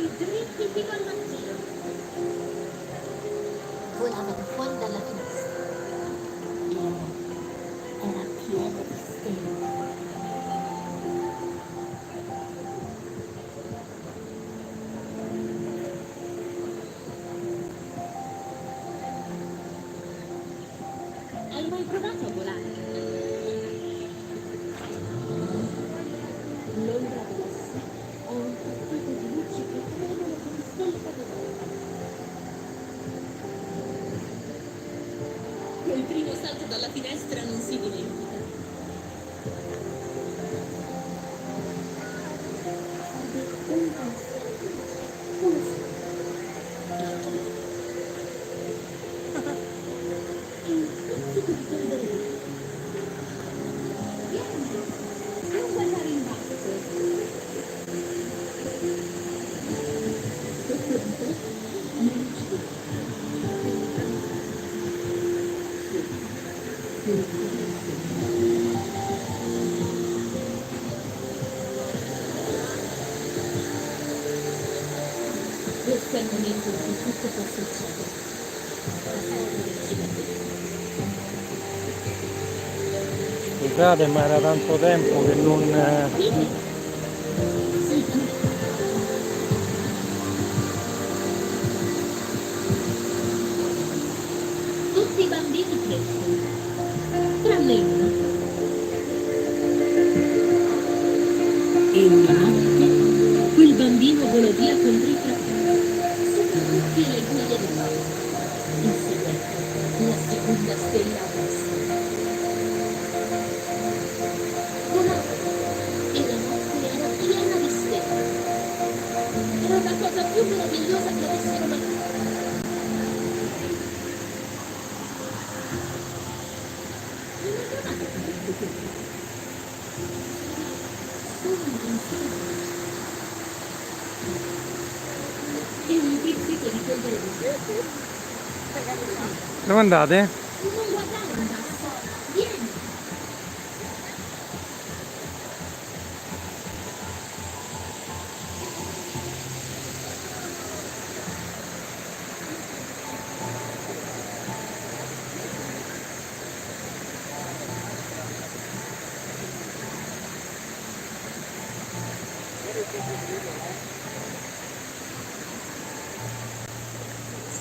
poi dritti fino al mattino. Volavano fuori dalla finestra. Era piena di stelle. Hai mai provato a volare? L'ombra della sera è un tappeto di luci che tremano come stelle cadute. Quel primo salto dalla finestra non si dimentica. Un pensiero, uno solo. Il pizzico di polvere. Vieni, non guardare in basso. Sotto di te, le luci del questo è il momento in cui tutto può succedere. La storia del cielo. Scusate, ma era tanto tempo che non... Sei qui. Tutti i bambini crescono, tranne uno. E una notte quel bambino volò via con tre fratelli, sopra tutte le guide dell'auto, inseguendo la seconda stella a destra. Volava e la notte era piena di stelle. Era la cosa più meravigliosa che avessero mai visto. Non hai provato a fare tutto questo? Solo un pensiero. E un pizzico di polvere di Dove andate? non guardare in basso. Vieni.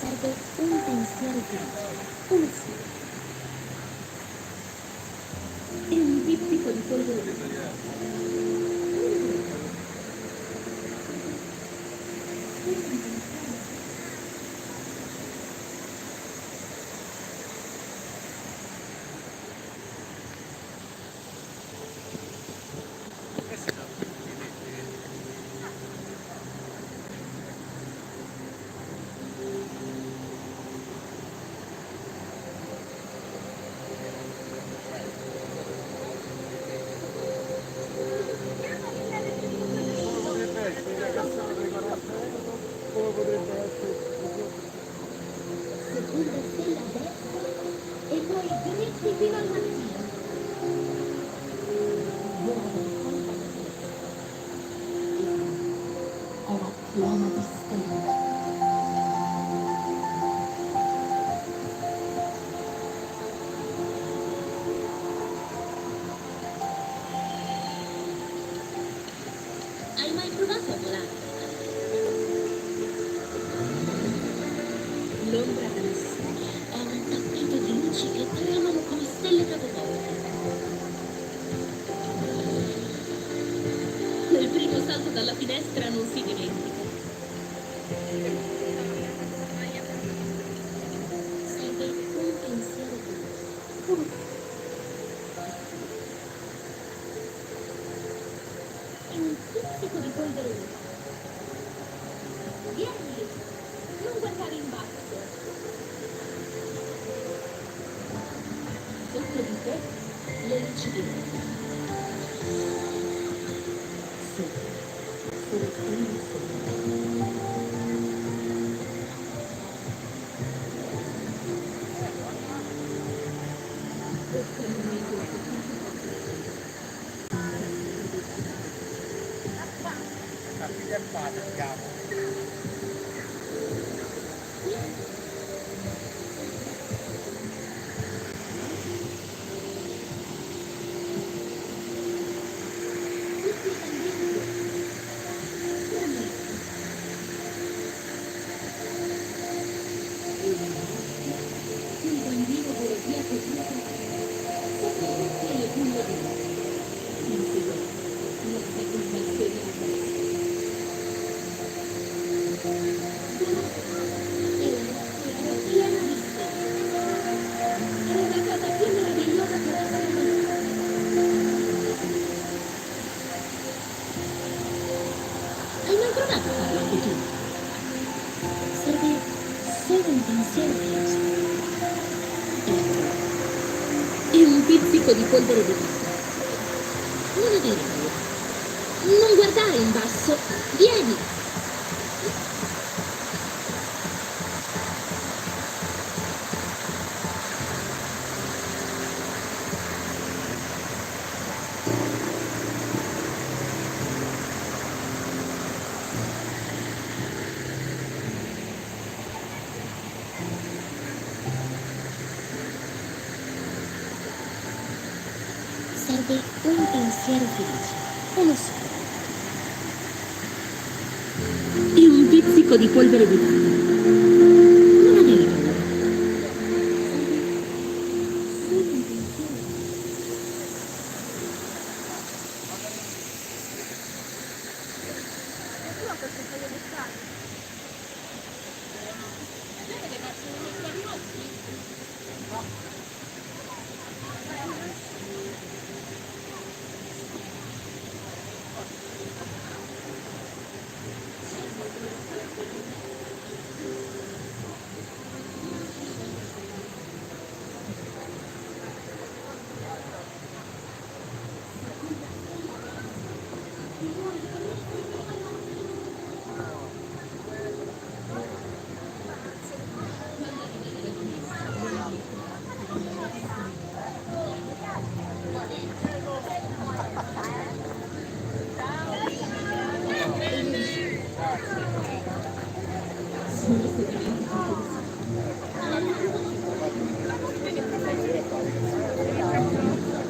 Serve un pensiero grigio, uno solo. E un pizzico di polvere di seconda stella a destra e poi dritti fino al mattino. Volavano fuori dalla finestra. Era piena di stelle. Hai mai provato a volare? L'ombra della sera è un tappeto di luci che tremano come stelle capovolte. Quel primo salto dalla finestra non si dimentica. Serve un pensiero grigio, uno solo. E un pizzico di polvere rossa. Vieni, non guardare in basso. Sotto di te le luci di luna. Sì, solo quello solo. Questo è il momento in cui tutto può succedere. A figlia e padre, andiamo. polvere di vita. Non avere paura. Non guardare in basso. Vieni! Serve un pensiero felice, uno solo. E un pizzico di polvere di vita. Non avere paura. Serve solo un pensiero.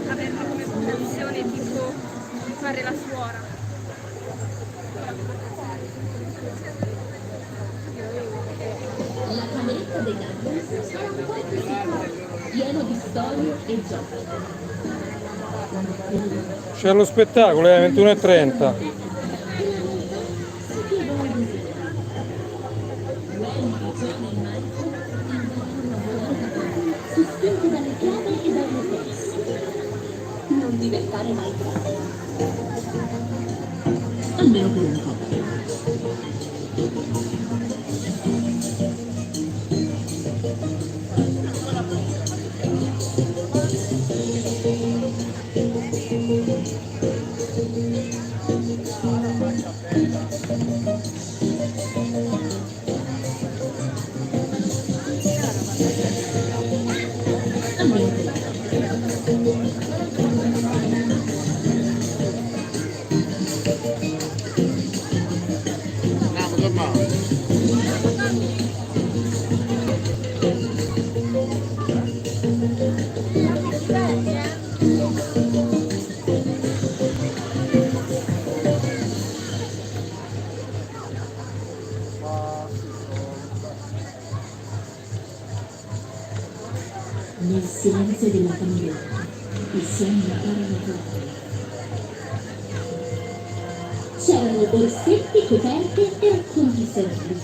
Averlo come professione tipo fare la suora. La cameretta dei Nuggets era un po' così, pieno di storie e giochi. C'è lo spettacolo, è 21:30. Si chiedeva al desiderato. Wendy, John e Michael imparavano a volare da pari, sospinti dalle chiavi e dalle teste. Non diventare mai bravi. Almeno per un po'. Almeno per un po'. Nel silenzio della cameretta, i sogni imparano a volare. C'erano borsetti, coperte e racconti serali,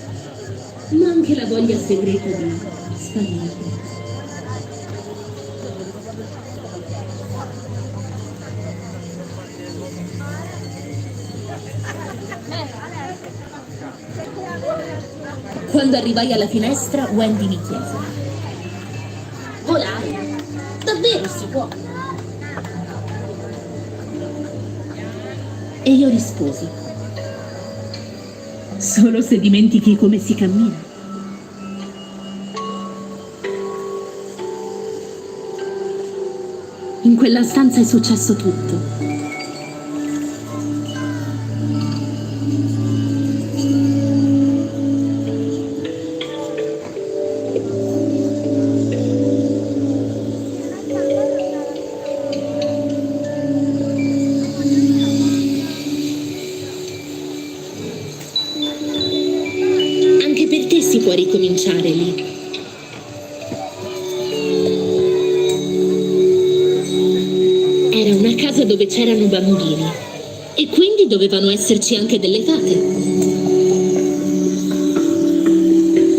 ma anche la voglia segreta di sparire. Quando arrivai alla finestra, Wendy mi chiese: volare? Davvero si può? E io risposi: solo se dimentichi come si cammina. In quella stanza è successo tutto. Anche per te si può ricominciare lì. Era una casa dove c'erano bambini e quindi dovevano esserci anche delle fate.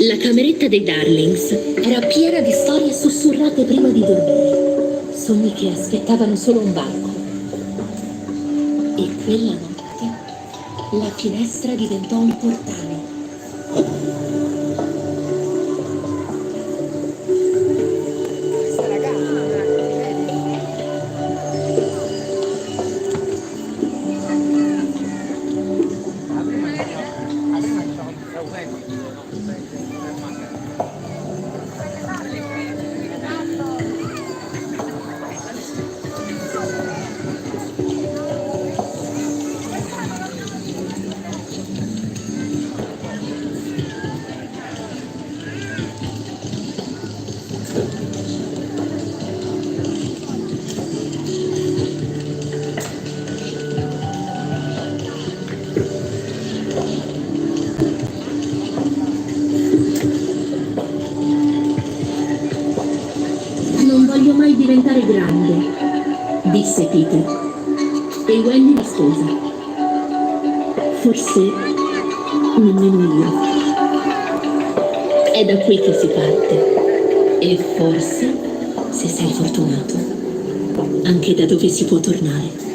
La cameretta dei Darlings era piena di storie sussurrate prima di dormire, sogni che aspettavano solo un varco. E quella notte la finestra diventò un portale. disse Peter. E Wendy rispose: forse nemmeno io. È da qui che si parte. E forse, se sei fortunato, anche da dove si può tornare.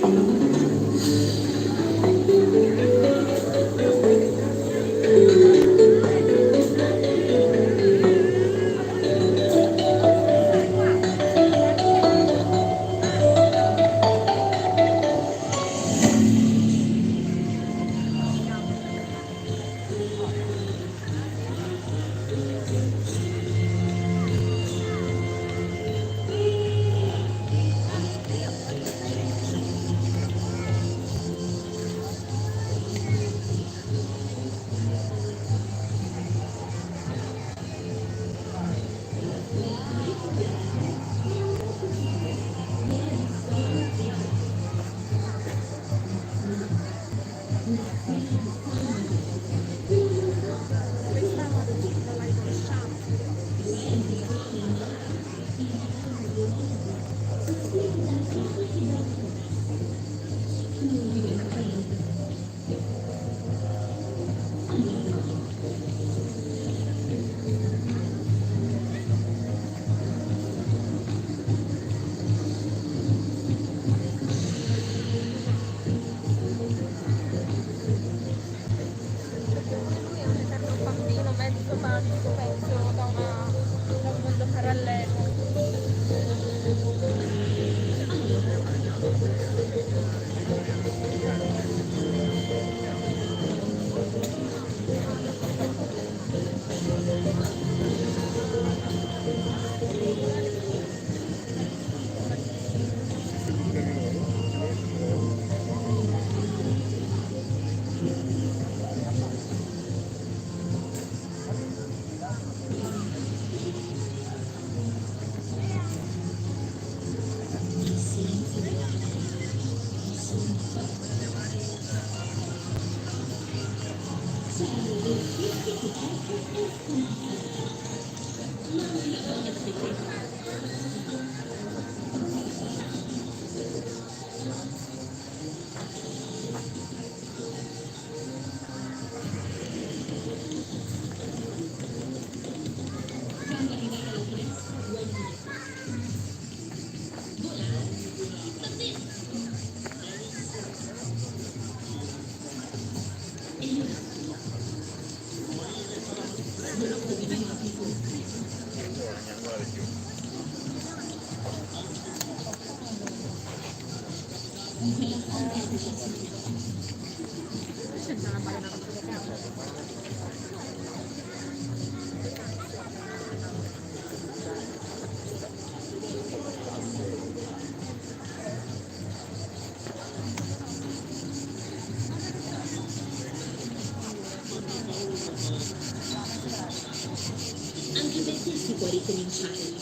Anche per te si può ricominciare.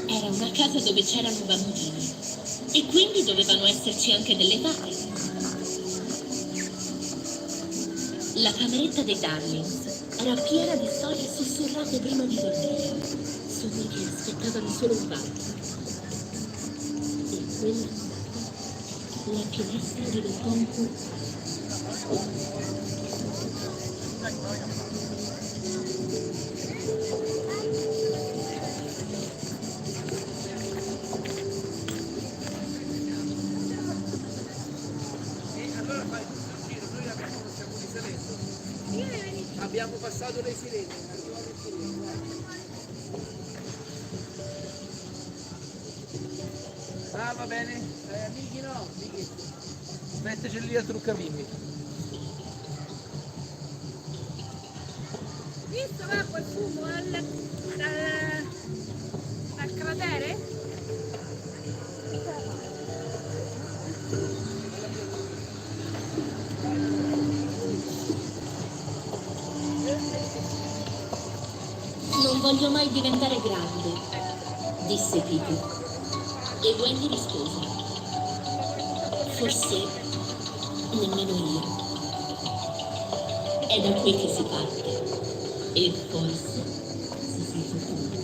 Era una casa dove c'erano bambini e quindi dovevano esserci anche delle varie. La cameretta dei Darlings era piena di storie sussurrate prima di dormire, sogni che aspettavano solo un bacio. E quella notte la finestra diventò un cuore. Abbiamo passato le sirene. Ah, va bene. Miki no, Miki. Aspettaci lì a truccavimmi. Visto va quel fumo dal cratere? Non voglio mai diventare grande, disse Peter. E Wendy rispose: forse nemmeno io. È da qui che si parte. E forse, se sei fortunato,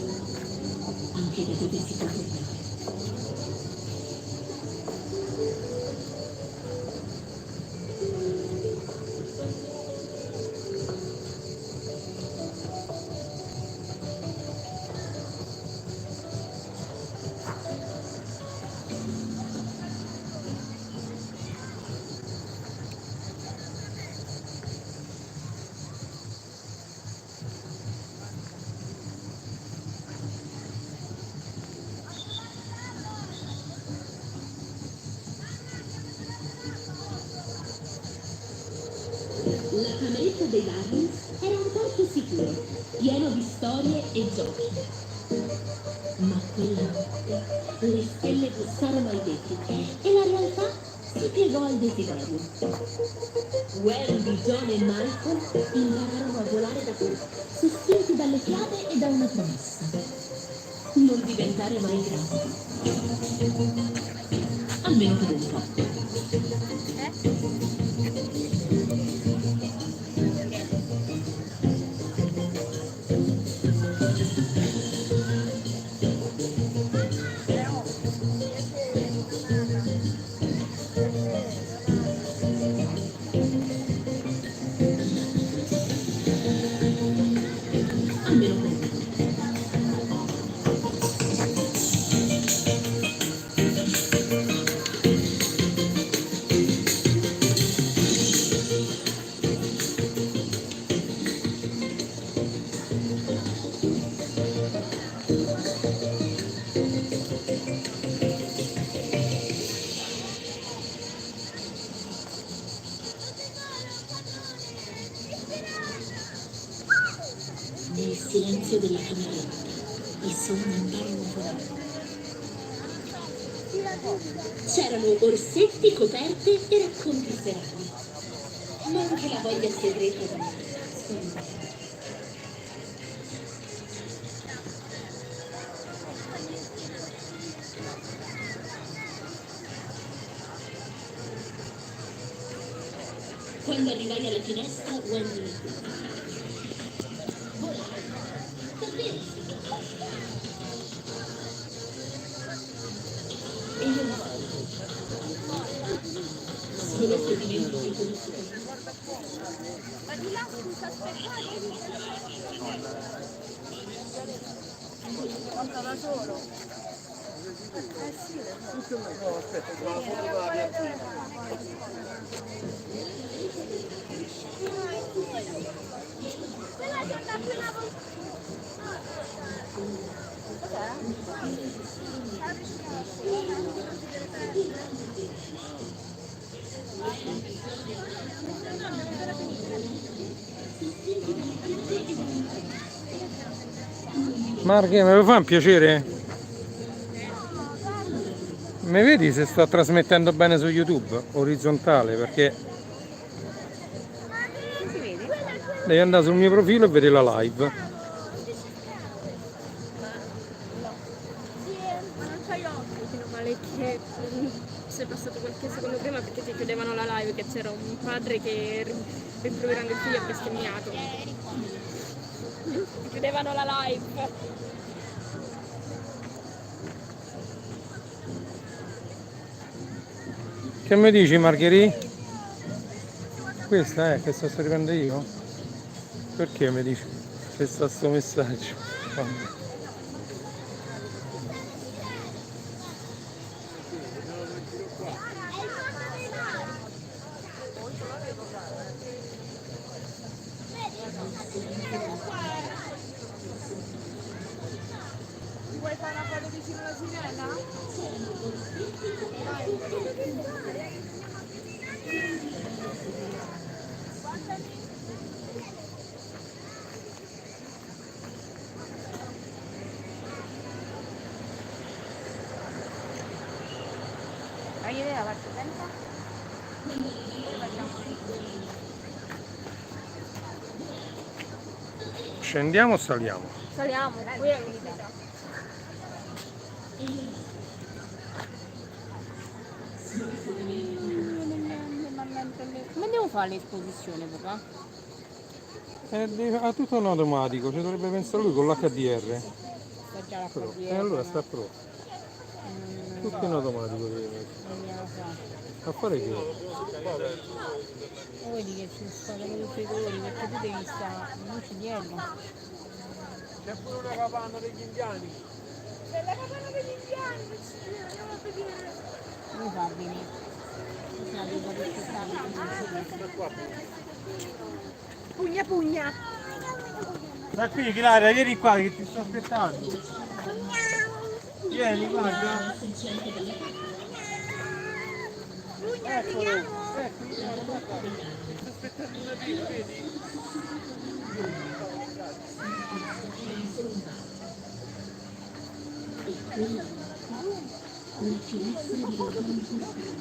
anche da dove si può tornare. La cameretta dei Darwin era un porto sicuro, pieno di storie e giochi. Ma quella notte le stelle bussarono ai vetri e la realtà si piegò al desiderio. Wendy, John e Michael impararono a volare da soli, sospinti dalle fiabe e da una promessa: non diventare mai grandi. Almeno per un po'. Almeno per un po'. Nel silenzio della cameretta i sogni andarono volando. C'erano orsetti, coperte e racconti serali, ma anche la voglia segreta di nascondere. Quando arrivai alla finestra, Wendy mi disse: volare, davvero sì. E io lo so, solo se divento riconosciuto. Ma di là scusa, aspettatevi. Porta da solo. Sì. No, aspetta, sono la foto della piantina. Quella che andava più una volta. Marghe, me lo fa un piacere? Mi vedi se sto trasmettendo bene su YouTube? Orizzontale, perché Si vede? devi andare sul mio profilo e vedere la live. Ma non c'hai occhi, meno male che sei passato qualche secondo prima perché ti chiudevano la live, che c'era un padre che rimproverando il figlio ha bestemmiato. Ti chiudevano la live. Che mi dici, Margherita? Questa è che sto scrivendo io? Perché mi dici che sta sto messaggio? Vuoi fare una foto vicino alla sirena? Hai idea la partenza? Scendiamo o saliamo? Saliamo, qui è l'università. Come andiamo a fare l'esposizione, papà? Ha tutto in automatico, ci dovrebbe pensare lui con l'HDR. Sta c'è la Però. corriere. E allora sta pronto. Tutto in automatico devi mettere. Non glielo so. A fare che? Vedi che ci sfogano tutti i colori perché tu devi stare, non ci dietro. C'è pure una capanna degli indiani. C'è la capanna degli indiani, andiamo a vedere. Non fa venire. Bisogna devo rispettare. Pugna pugna. Da qui, Chiara, vieni qua che ti sto aspettando. Vieni, guarda. Eccolo, ecco, ti sto aspettando una prima, vedi? Una finestra di lontano.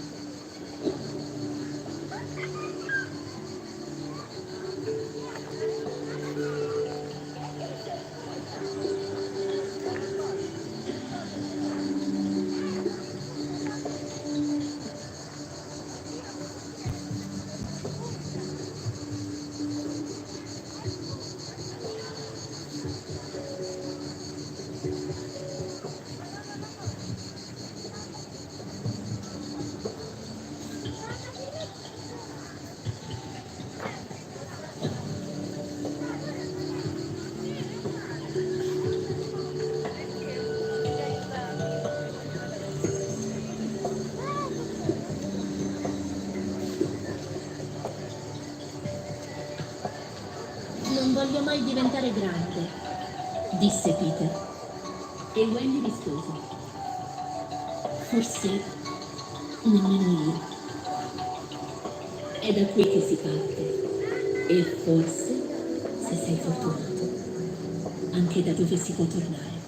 Non voglio mai diventare grande, disse Peter. E Wendy rispose: forse nemmeno io. È da qui che si parte. E forse, se sei fortunato, anche da dove si può tornare.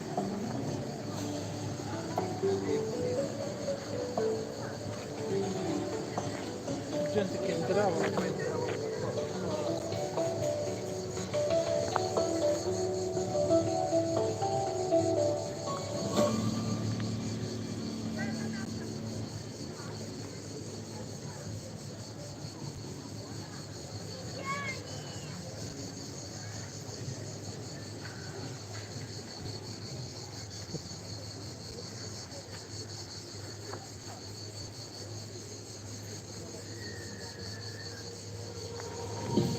Gente che entrava.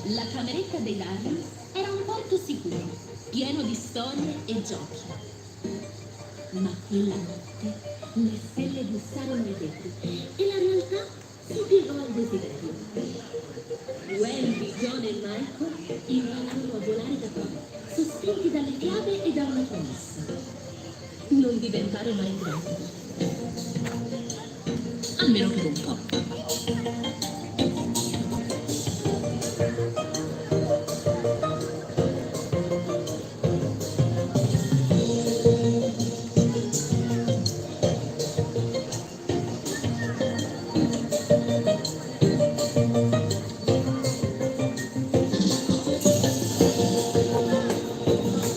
La cameretta dei Darwin era un porto sicuro, pieno di storie e giochi. Ma quella notte le stelle bussarono ai vetri e la realtà si piegò al desiderio. Wendy, John e Michael impararono a volare da qua, sospinti dalle chiavi e da una promessa: non diventare mai grandi. Almeno per un po'.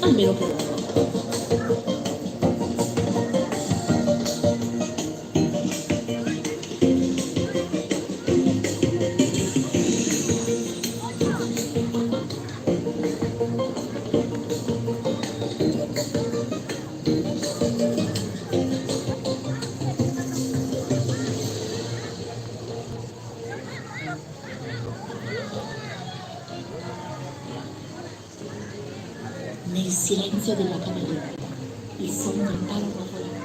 Almeno per un po'. Nel silenzio della cameretta, i sogni imparono a volare.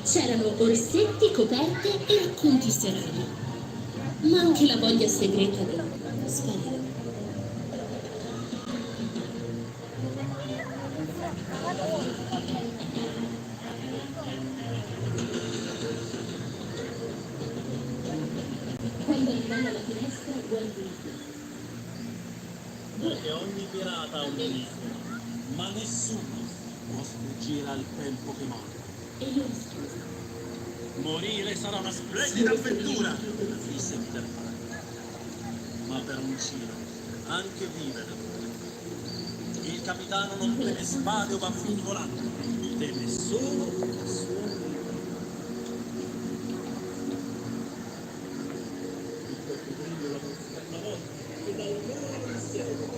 C'erano orsetti, coperte e racconti serali, ma anche la voglia segreta di sparire. Quando arrivai alla finestra, guardai Perché ogni pirata ha un nemico, ma nessuno può sfuggire al tempo che manca. e io risposi: Morire sarà una splendida avventura, disse Peter Pan. Ma per un Ciro, anche vivere. Il capitano non teme spade o bambini volanti, teme solo il suo nemico. Il coccodrillo la musica una volta, e dal loro pensiero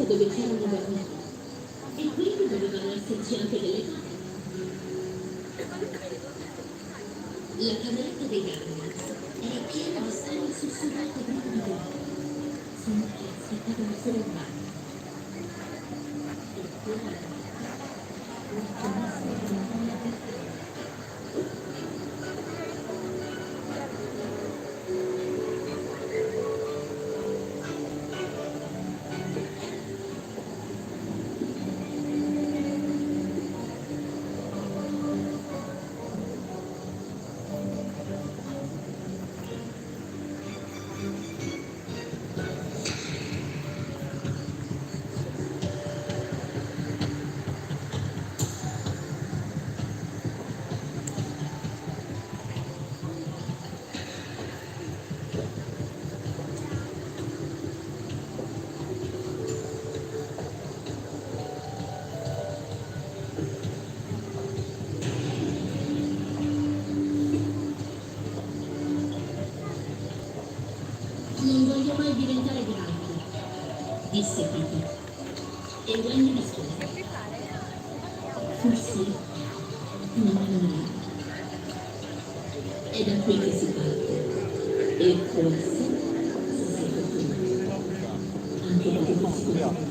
dove c'erano i bambini. E quindi dovevano esserci anche delle camere. La cameretta dei Gardiens era piena di storie sussurrate prima di dormire. Sembra che aspettavano solo un bagno. E quella era una promessa di una. Non voglio mai diventare grande, disse Peter. E Wendy rispose. Forse non è nulla. È da qui che si parte. E forse si sei fortunato. Anche da qui si parte.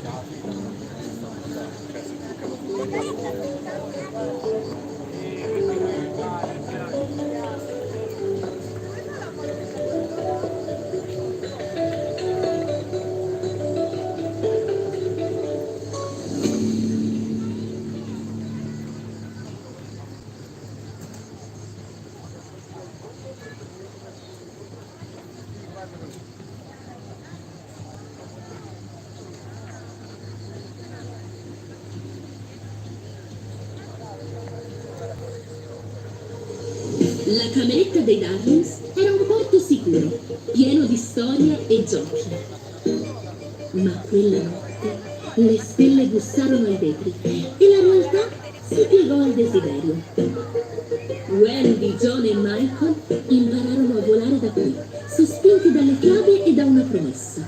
La cameretta dei Darlings era un porto sicuro, pieno di storie e giochi. Ma quella notte le stelle bussarono ai vetri e la realtà si piegò al desiderio. Wendy, John e Michael impararono a volare da qui, sospinti dalle fiabe e da una promessa.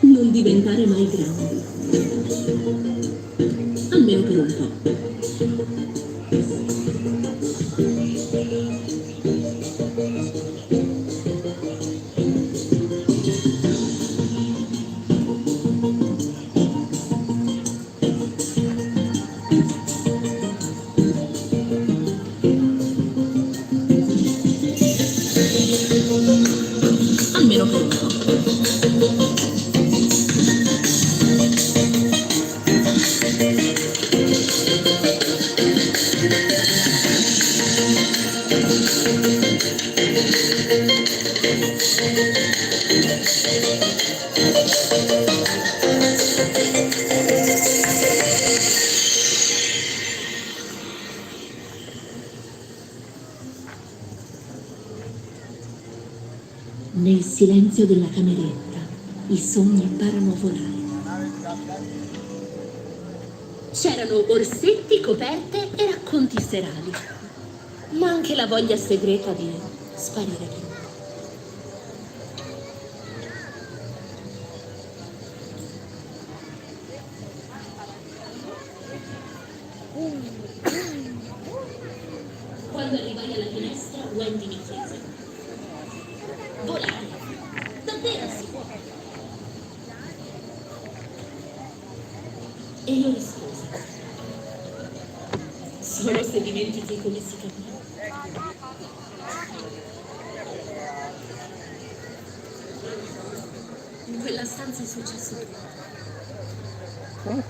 Non diventare mai grandi. Almeno per un po'. Almeno per un po'. Nel silenzio della cameretta, i sogni imparano a volare. C'erano orsetti, coperte e racconti serali, ma anche la voglia segreta di sparire di nuovo. Quando arrivai alla finestra, Wendy mi chiese: volare, davvero si può? E io risposi: solo se dimentichi come si cammina. In quella stanza è successo tutto.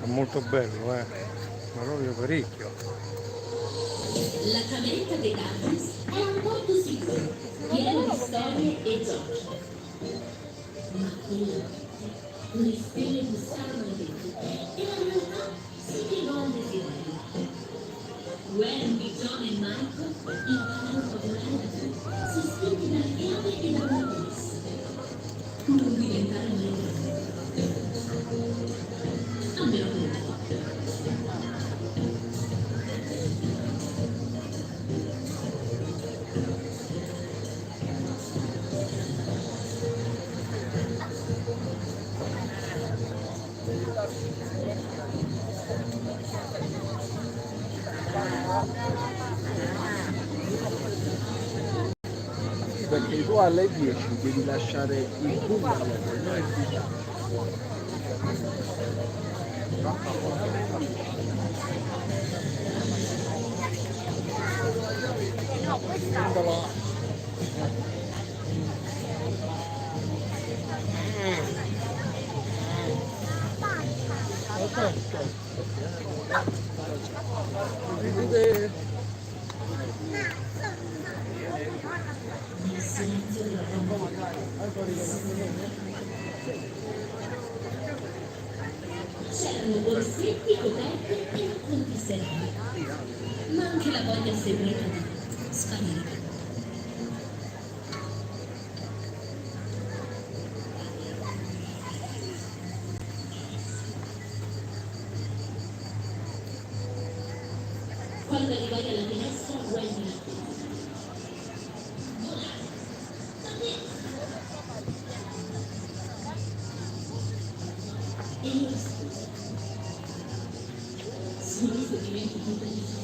È molto bello, ma proprio parecchio. La cameretta dei Darkness era un porto sicuro, pieno di storie e giochi. Ma quella notte le stelle bussarono ai vetri e la realtà si piegò al desiderio. Wendy, John e Michael impararono a volare da qui, sospinti dalle fiabe e da una promessa. Non diventare mai grandi. Almeno per un po'. Perché tu alle 10 devi lasciare il bungalow, non il piano. C'erano borsetti, coperte e racconti sereni, ma anche la voglia segreta di sparire. Quando arrivai alla finestra, Wendy mi chiese: volare, davvero? E io risposi: solo se diventi tutta di sé.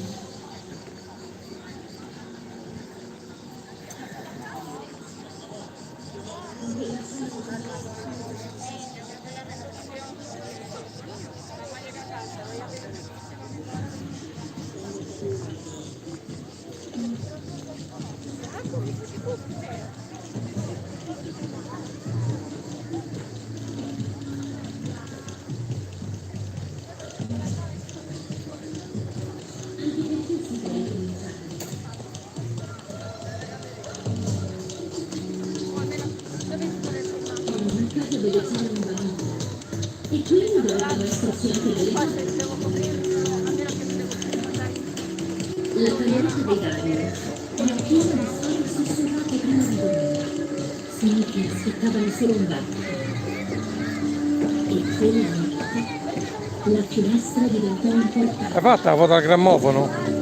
Dove c'era un bambino e quindi dovevano esserci anche delle donne. La cameretta dei Gardner era piena di storie sussurrate prima di dormire, segni che aspettavano solo un battito. E quella notte la finestra diventò un portale. Hai fatta la foto al grammofono?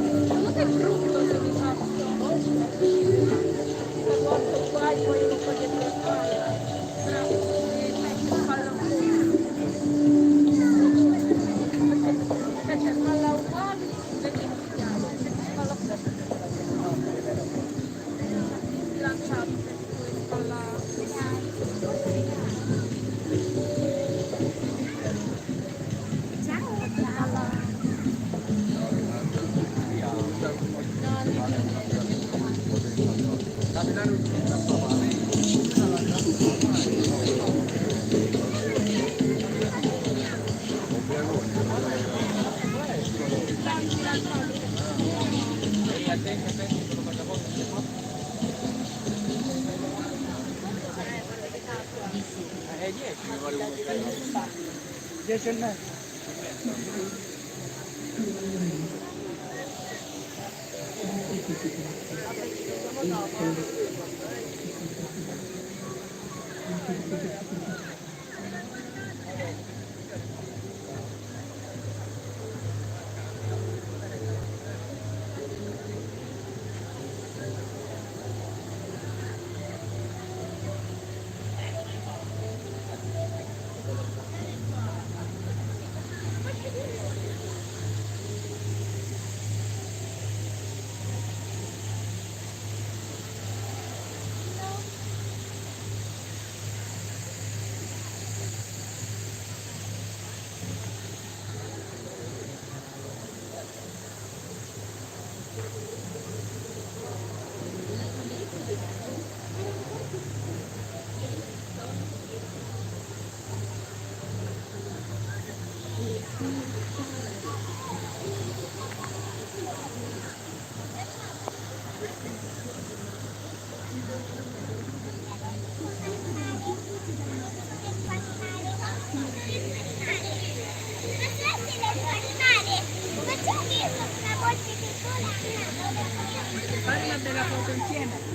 Fai una bella foto insieme.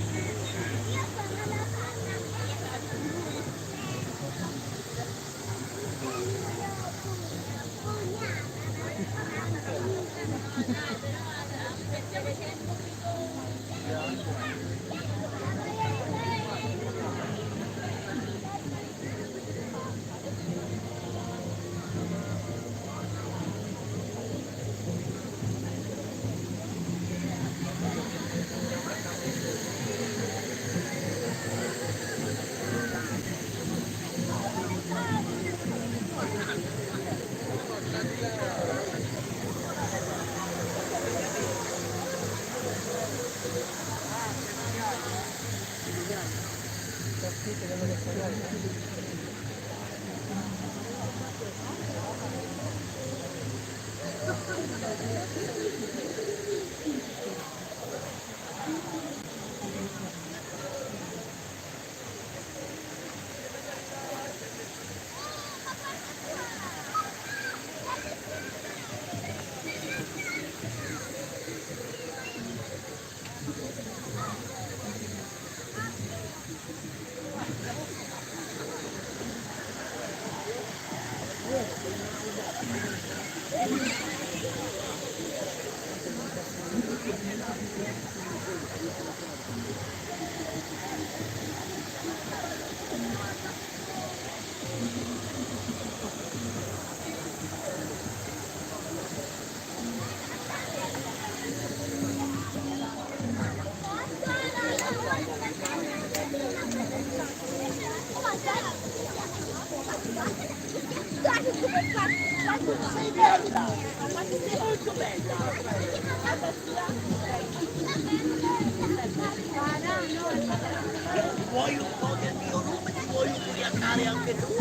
Vuoi un po' del mio rum? Ti vuoi ubriacare anche tu?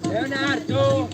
Leonardo!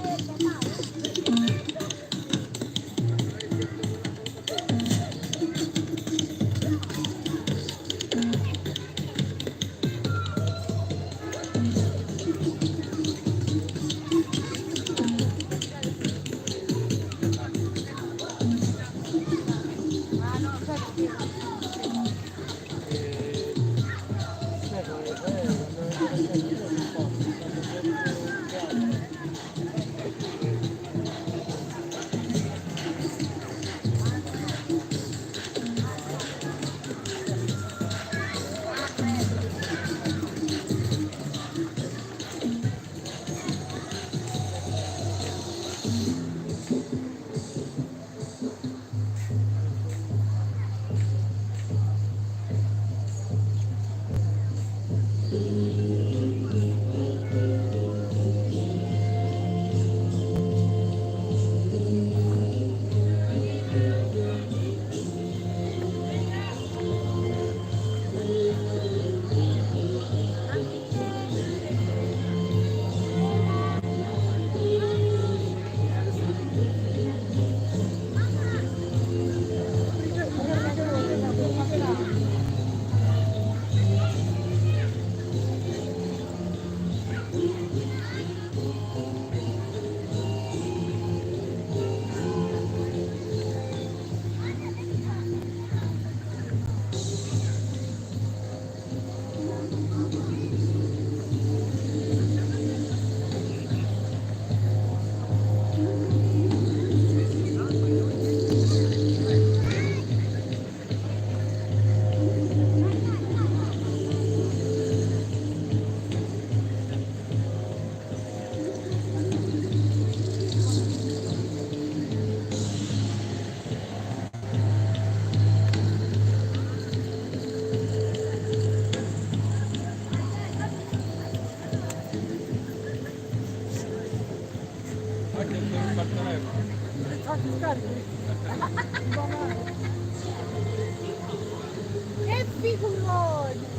figurone!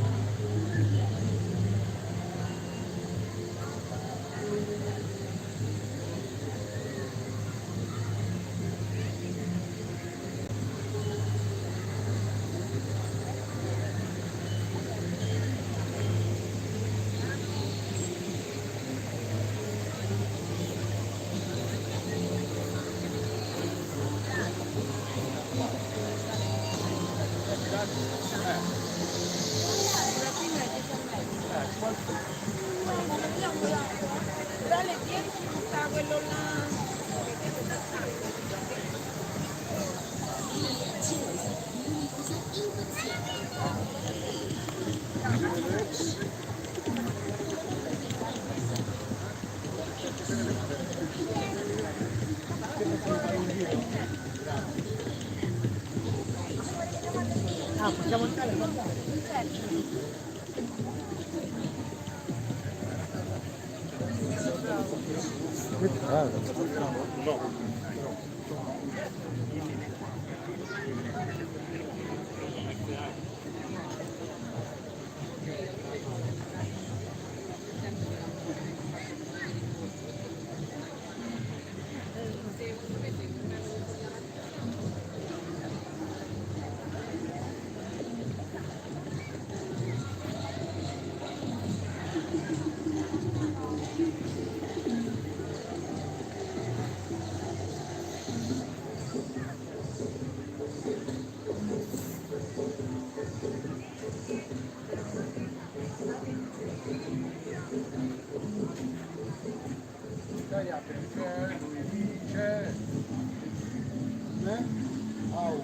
Tra le 10 sta quello là. Ah, possiamo andare a guardare? Italia perché lui dice au.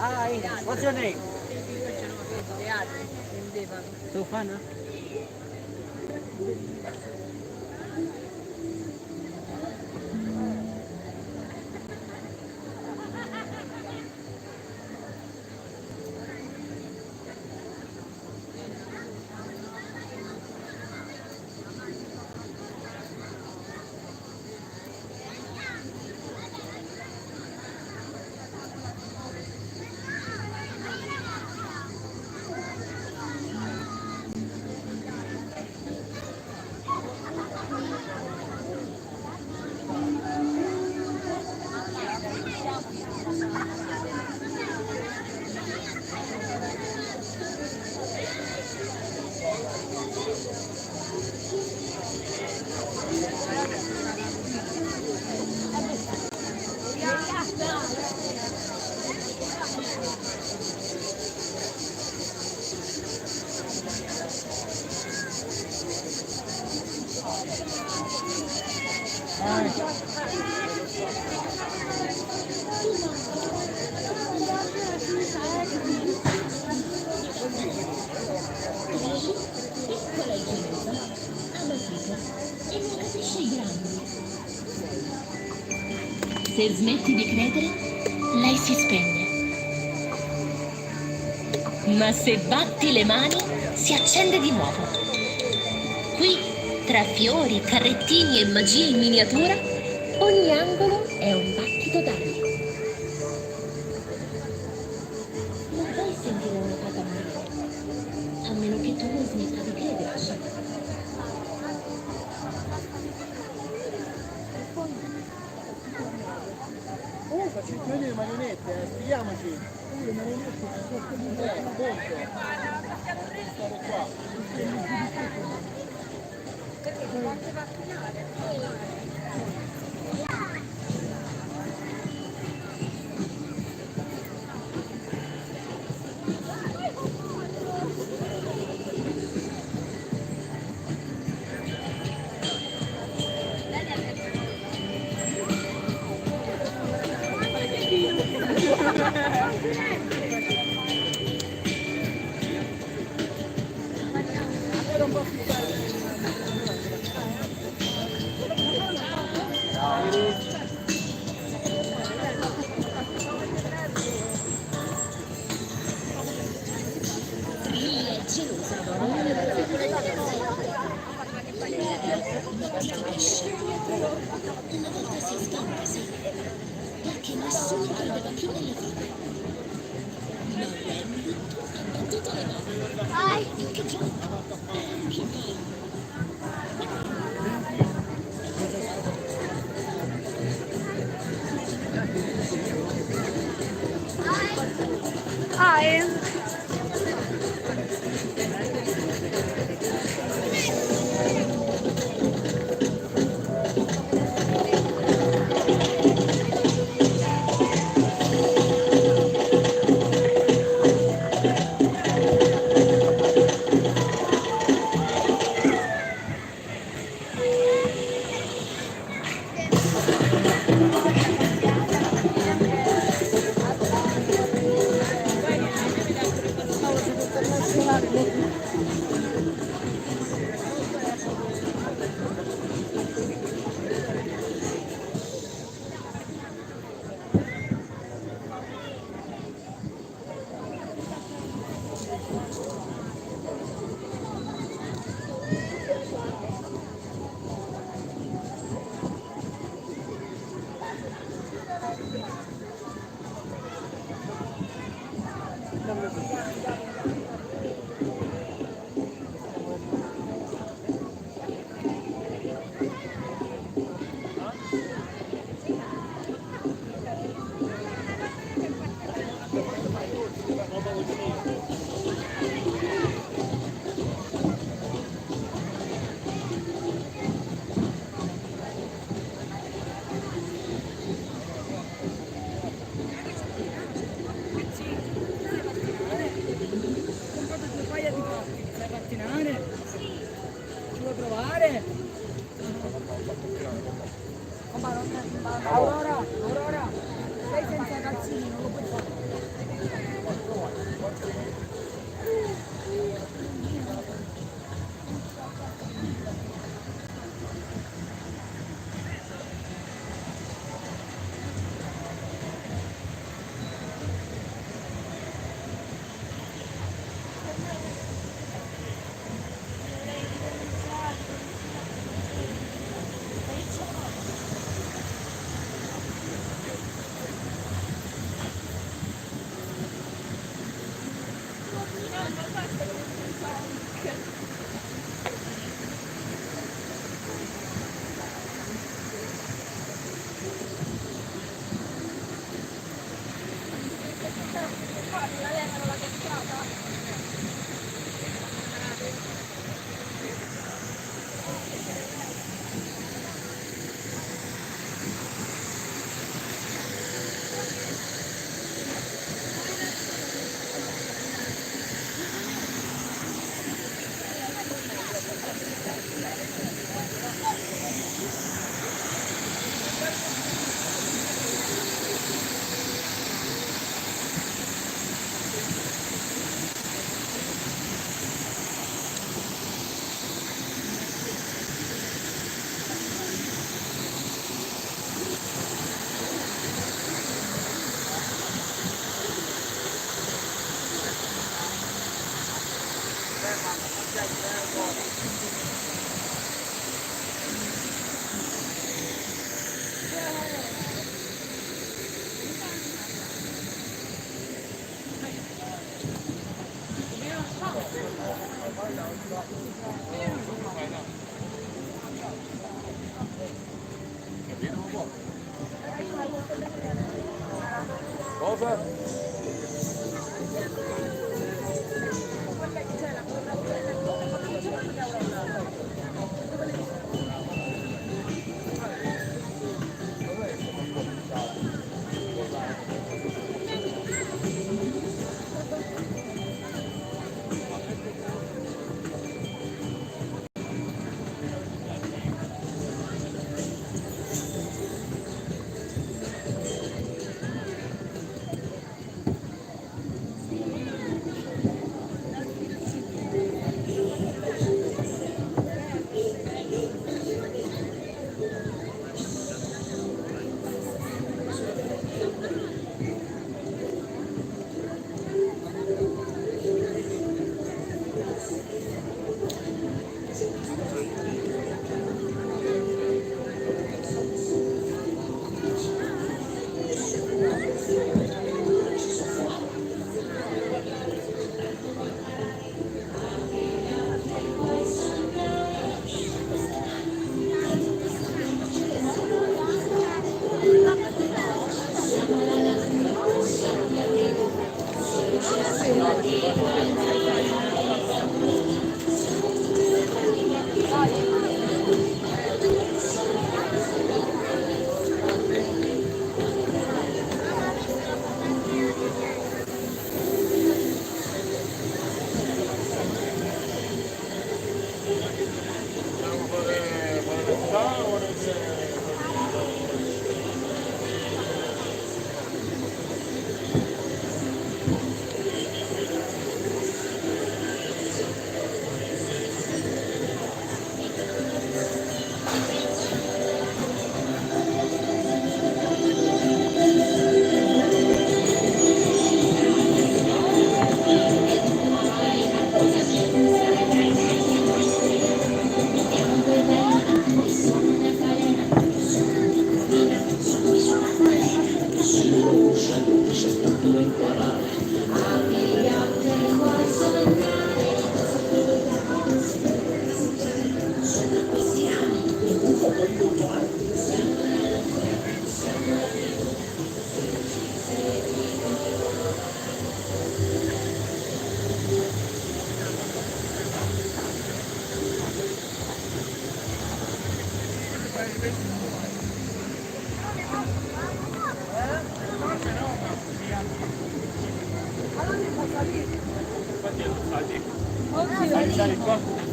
Hi, what's your name? Sofana? Piccola e gelosa, ama Tito e non capisce i grandi. Se smetti di credere, lei si spegne. Ma se batti le mani, si accende di nuovo. Qui, tra fiori, carrettini e magia in miniatura, ogni angolo è un battito d'anima. Non puoi sentire una fata morire, a meno che tu non smetta di crederci. Faccio vedere le marionette, spieghiamoci. Le marionette sono appunto. Stare qua. gelosa donna. Metti che esce. Una volta si è spinta, sì, perché nessuno credeva più nelle fate. Ma Randy ha battuto le mani. E che gioco! Che bello!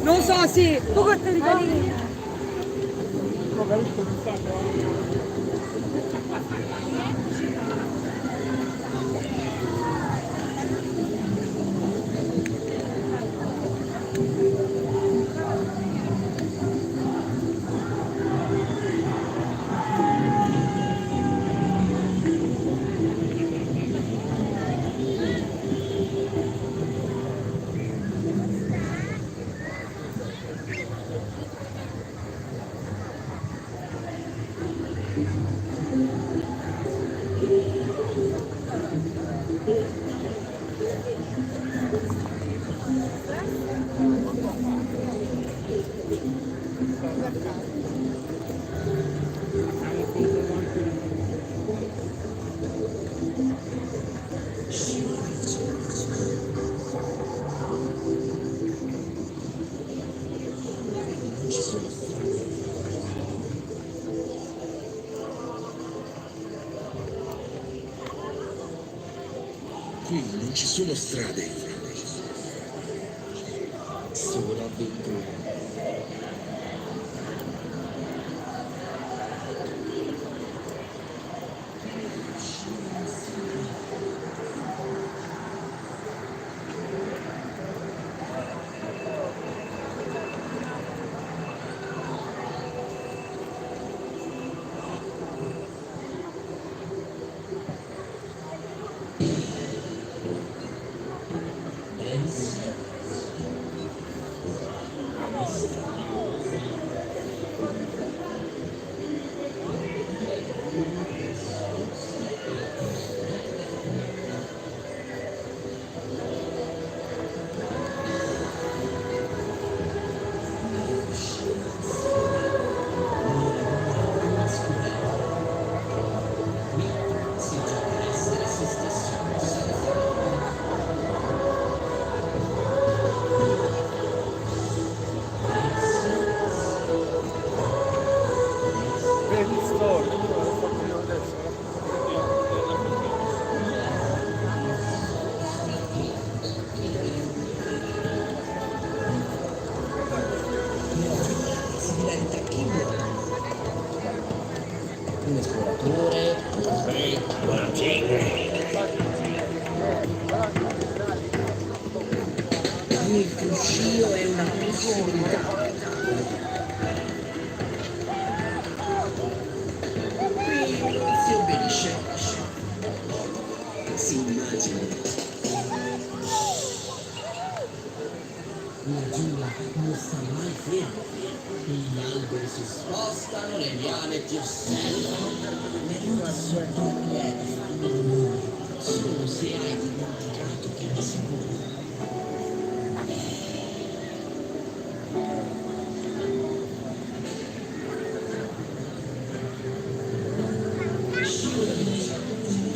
Non so, sì, tu che ti ricordi? Qui non ci sono strade, solo avventure. Un esploratore, una il cuscio è una possibilità. Qui si obbedisce, si immagina. La giungla non sta mai ferma. Gli alberi si spostano, le liane ti osservano, le rune sotto i piedi fanno rumore, solo se hai dimenticato che mi sicuro.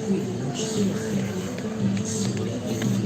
Qui non ci sono fermi, solo avventure.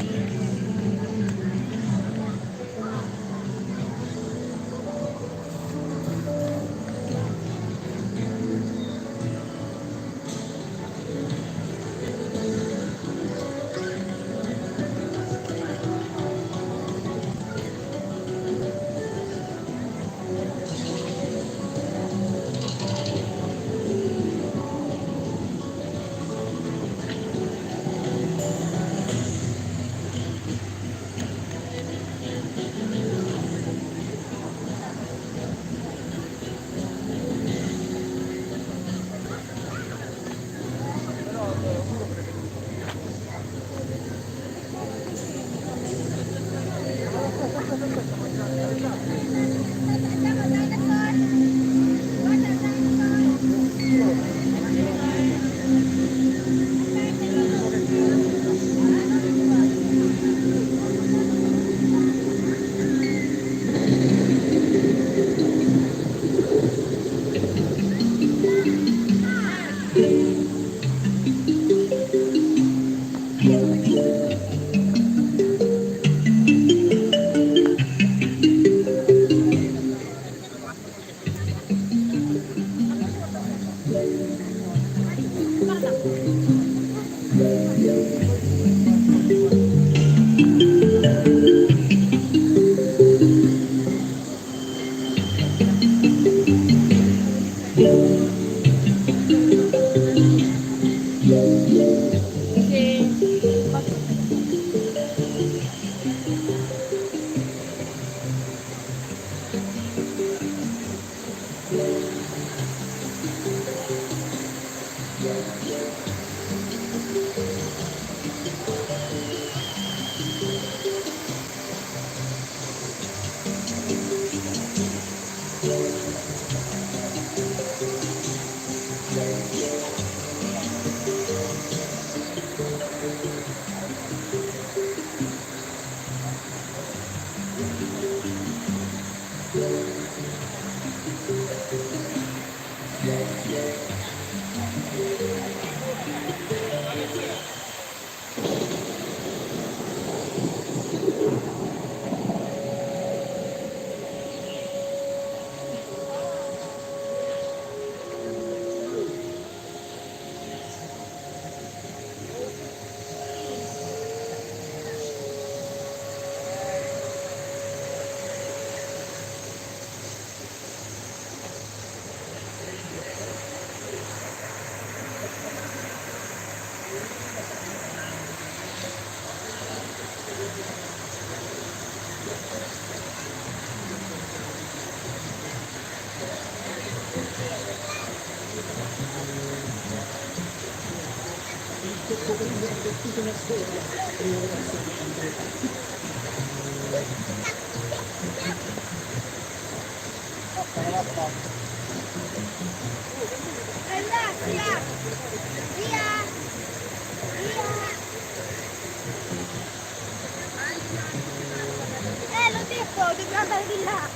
L'ho detto, dobbiamo andare di là.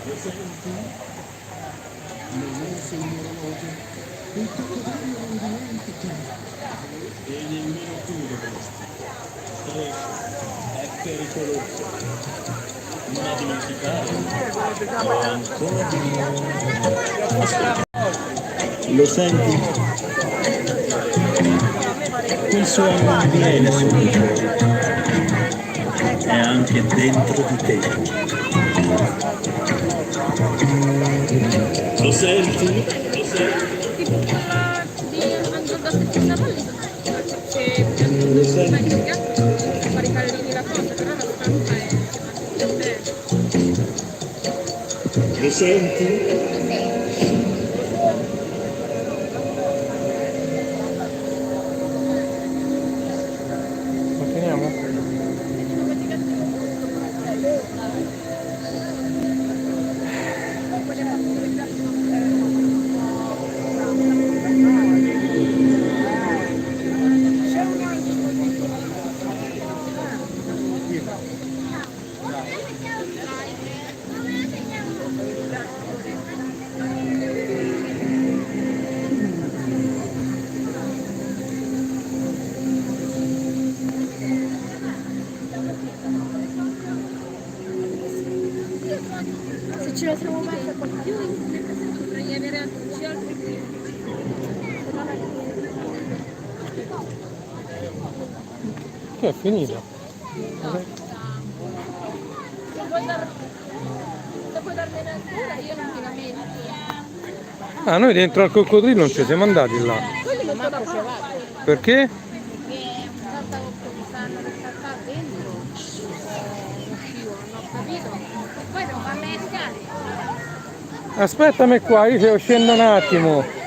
Lo senti? Non uso il mio orologio. Il tuo codardo non dimentica. E nemmeno tu dovresti. Stretto. È pericoloso. Ma dimenticare. Ho ancora di nuovo. Lo senti? Quel suono non viene solo fuori. È anche dentro di te. Lo senti? Lo senti? Tipo quella di Angelo Cavalli, che Lo senti? fare i pallini la cosa, però la stampa è bene. Lo senti? Continuiamo? Se ce la siamo messa con più, potrei avere altri altri. Che è finito? Se puoi darmene ancora, io non ti lamento. Ah, noi dentro al coccodrillo non ci siamo andati là. Quelli non sono provati. Perché? Perché una volta che mi fanno restaccare dentro, non uscivo, non ho capito. E poi non vanno le scale. Aspettami qua, io scendo un attimo.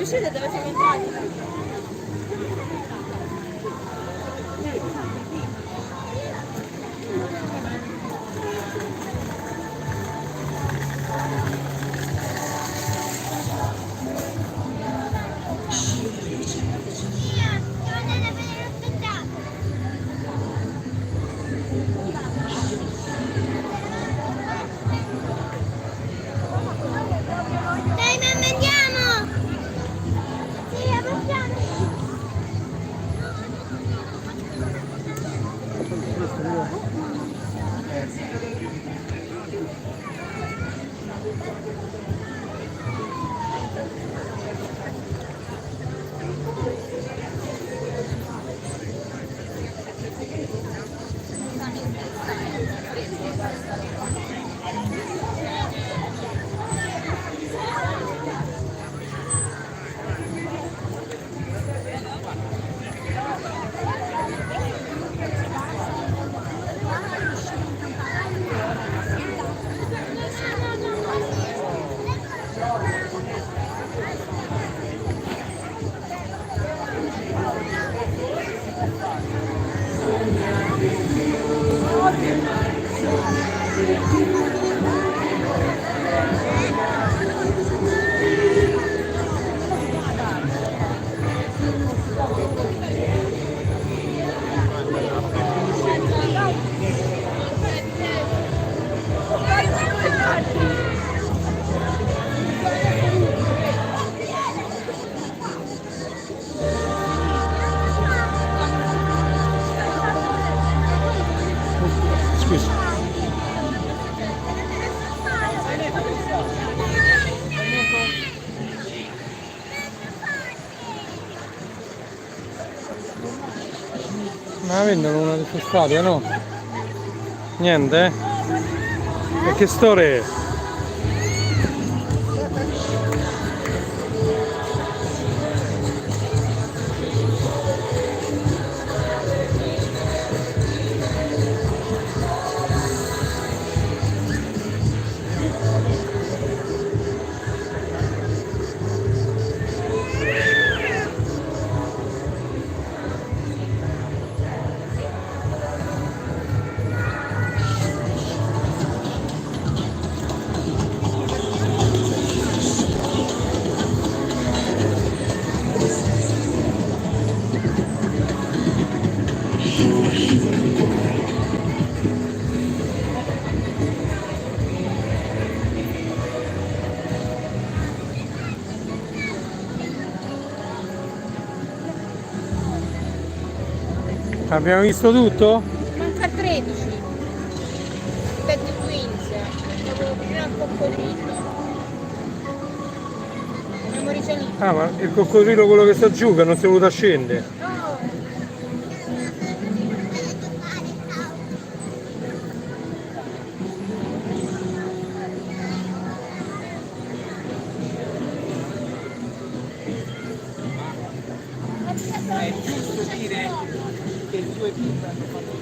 Uscite dove siamo entrati? Dai mamma andiamo! Sì, avanziamo! Ma vendono una di queste statue, no? Niente, eh? E che storia è? Abbiamo visto tutto? Manca 13. Bad Twins. Stavo vicino al coccodrillo. Abbiamo risalito. Ah, ma il coccodrillo quello che sta giù che non si è voluto scendere. No! È giusto dire che due bimbe hanno fatto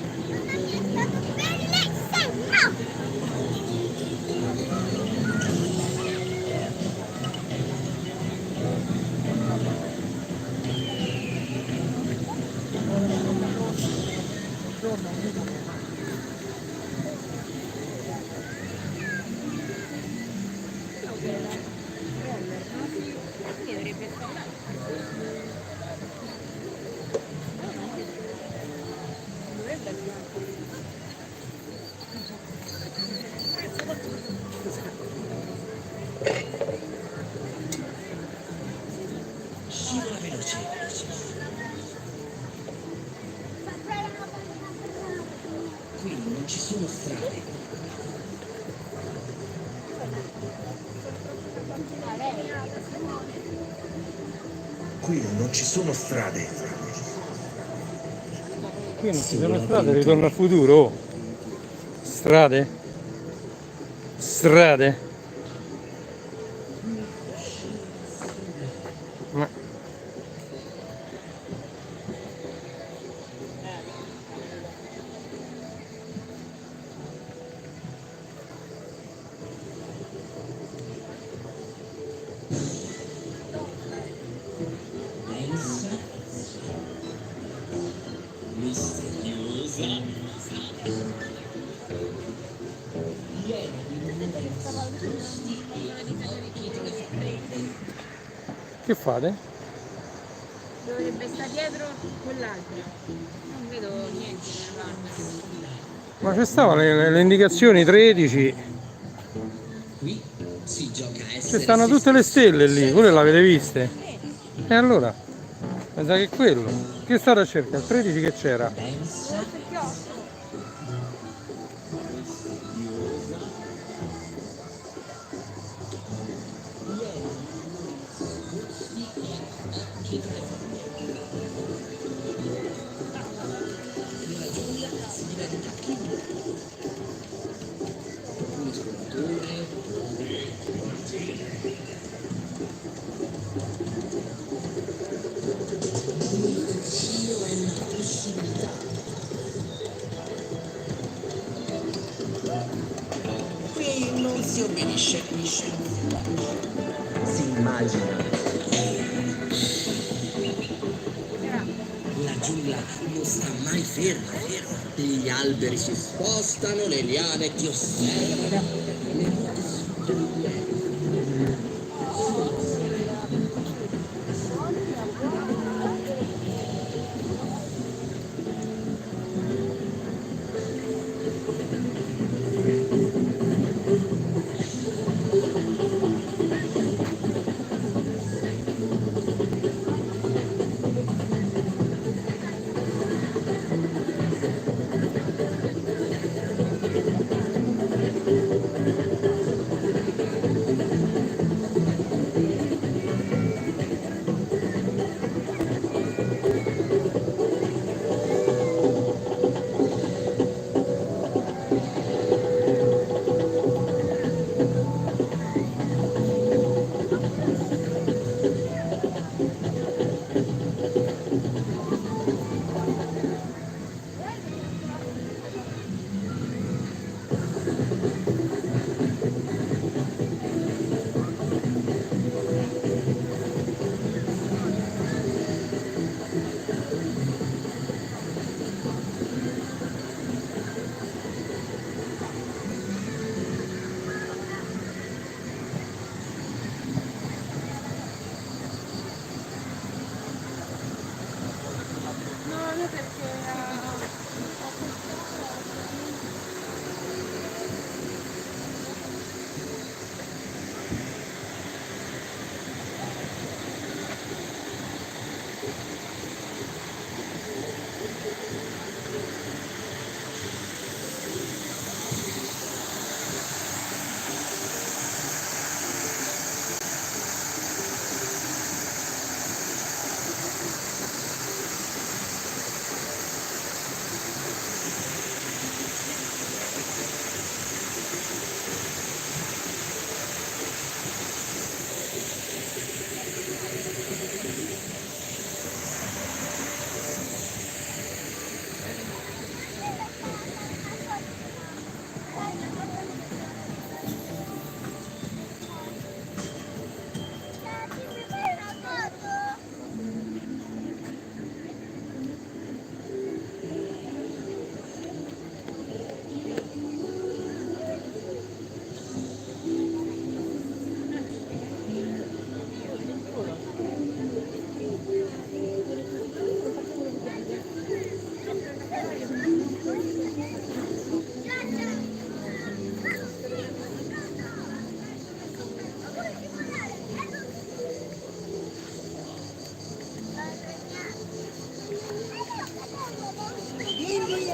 Scivola veloce. Qui non ci sono strade. Qui non ci sono strade. Qui non ci sono strade, ritorno al futuro. Strade? Strade? Ma... Che fate? Dovrebbe stare dietro quell'altro. Non vedo niente nell'albero. Ma ci stavano le indicazioni 13. Qui si gioca a Ci essere stanno se tutte le stessi, stelle lì, senza quelle l'avete viste? E allora? Mi sa che è quello. Che state a cercare? Il 13 che c'era? Qui non si obbedisce. Si immagina. La giungla non sta mai ferma. Gli alberi si spostano, le liane ti osservano.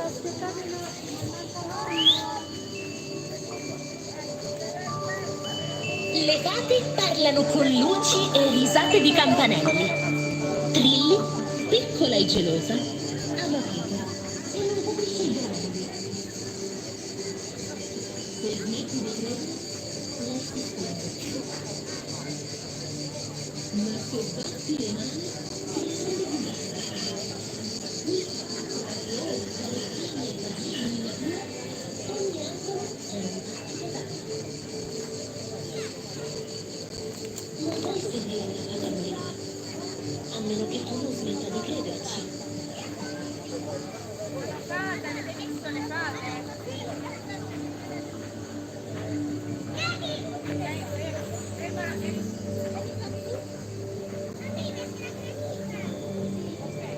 Le fate parlano con luci e risate di campanelli. Trilli, piccola e gelosa, ama Peter e non capisce il grande. Se smetti di credere, lei si sconde. Ma se batti le mani, si rende non puoi seguire la famiglia, a meno che tu non smetta di crederci. Avete visto le fate?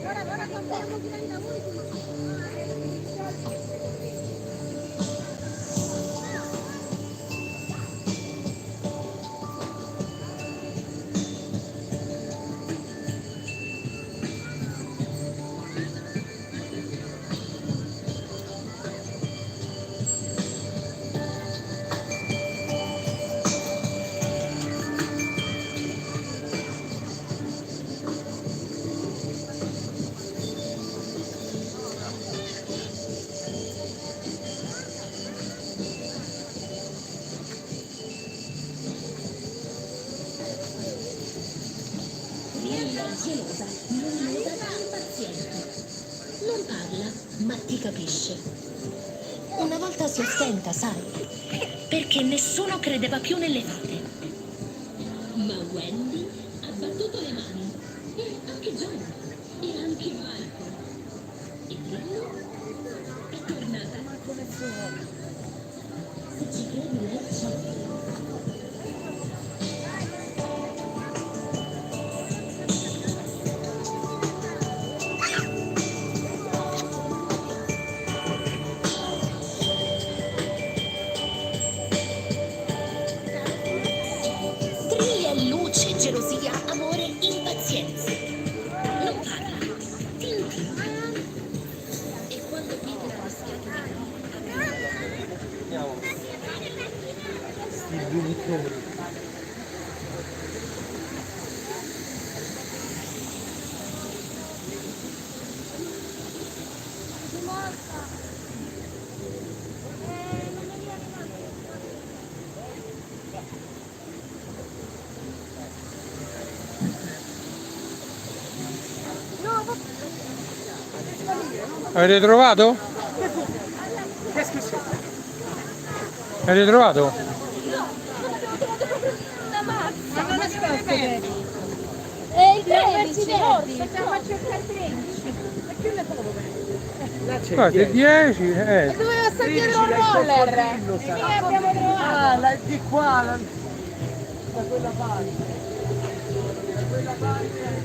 Ora contiamo chi viene da voi. Gelosa, luminosa e impaziente. Non parla, ma ti capisce. Una volta si ostenta, sai, perché nessuno credeva più nelle fate. Ma Wendy ha battuto le mani. E anche John. E anche Michael. E Lillo è tornata. Se ci credi, lei c'è. Luce, gelosia, amore, impazienza. Non parla, ti intima. E quando Peter ha rischiato di Avete trovato? Avete trovato? E il 13, facciamo a cercare il 13. E più le povere. Guarda, 10, E doveva stare dietro un roller. E mica abbiamo trovato. Ah, di qua, da quella parte. Da quella parte.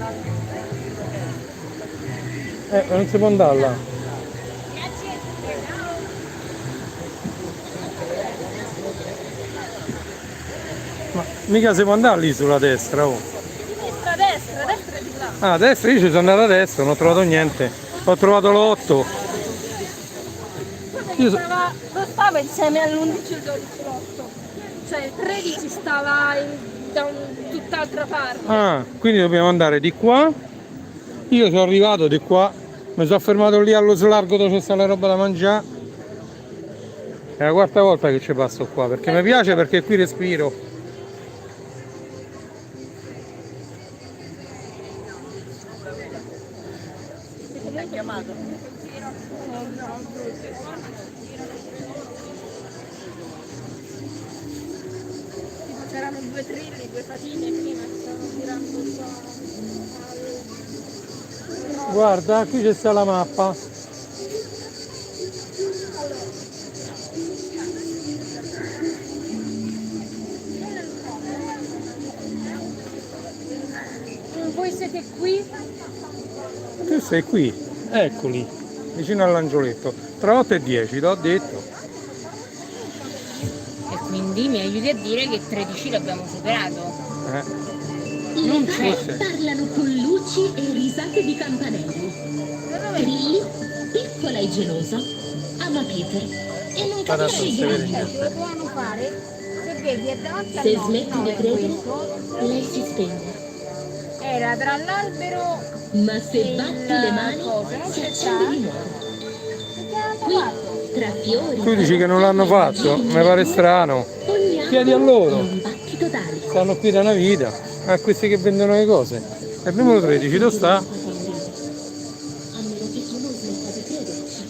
non si può andare là. Ma mica si può andare lì sulla destra, oh. Sinistra, destra, destra e di là. Ah, a destra io ci sono andato a destra, non ho trovato niente. Ho trovato l'8. Non stava insieme all'11 e il 12 l'8. Cioè il 13 stava da tutt'altra parte. Ah, quindi dobbiamo andare di qua. Io sono arrivato di qua, mi sono fermato lì allo slargo dove c'è sta la roba da mangiare. È la quarta volta che ci passo qua, perché mi piace, perché qui respiro. L'hai chiamato? C'erano 2 trilli, 2 fatine prima, stavano girando qua. Guarda, qui c'è sta la mappa. Voi siete qui? Tu sei qui, eccoli, vicino all'angioletto. Tra 8 e 10, l'ho detto. E quindi mi aiuti a dire che 13 l'abbiamo superato. Le fate parlano con luci e risate di campanelli. Trilli, piccoli piccola e gelosa, ama Peter e non capisce i grandi. Lo dovevano fare, se vedi è davanti al Se nostro, smetti no, di è credere, questo. lei si spegne. Era tra l'albero Ma se e batti le mani, cosa, non si c'è accende di nuovo. che hanno Qui, fatto. tra fiori, Tu dici che non l'hanno fatto? Mi pare strano. ogni anno Chiedi a è loro. un battito d'ali. Stanno qui da una vita. A questi che vendono le cose. È il numero 13, dove sta? A meno che tu non smetta di crederci.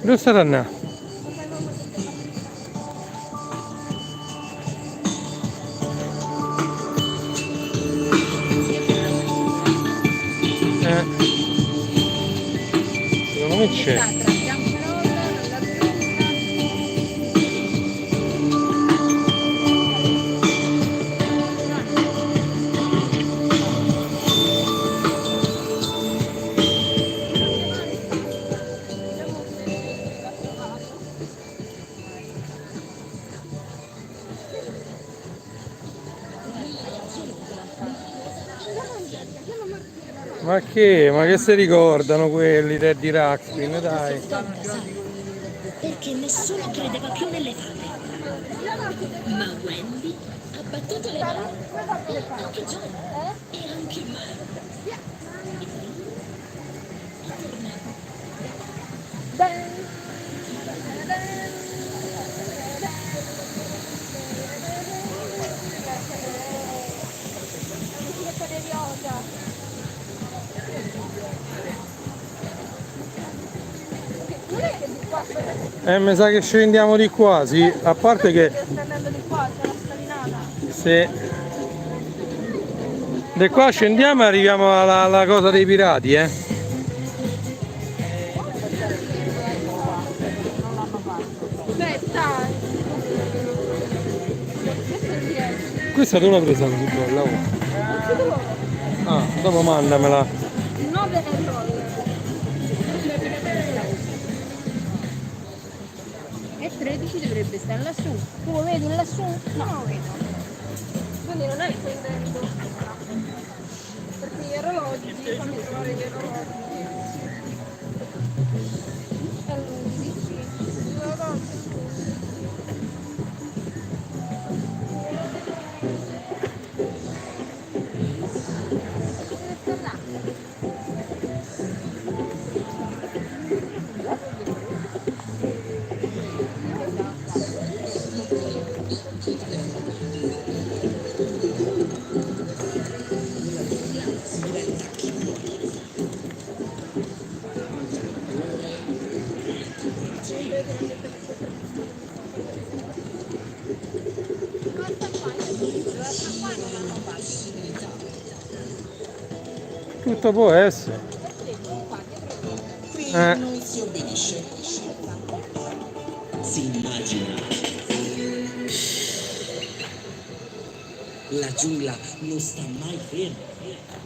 Dove sta Anna? Secondo me c'è. Tra Biancarolla, la Ma che? Ma che si ricordano quelli di Ruxpin, dai. Perché nessuno credeva più nelle fate. Ma Wendy ha battuto le mani. Anche John. E anche me. Mi sa che scendiamo di qua, sì. A parte che andando di qua, c'è la scalinata. se da qua scendiamo e arriviamo alla cosa dei pirati, eh. Aspetta! Questa tu l'hai presa così bella, oh. Ah, dopo mandamela. 9 euro. E 13 dovrebbe stare lassù. Tu lo vedi lassù? No, lo vedo. Quindi non è il pendendo. Perché gli orologi, fammi trovare gli orologi. È l'11. Gli orologi. Tutto può essere. Qui non si obbedisce. Si immagina. La giungla non sta mai ferma.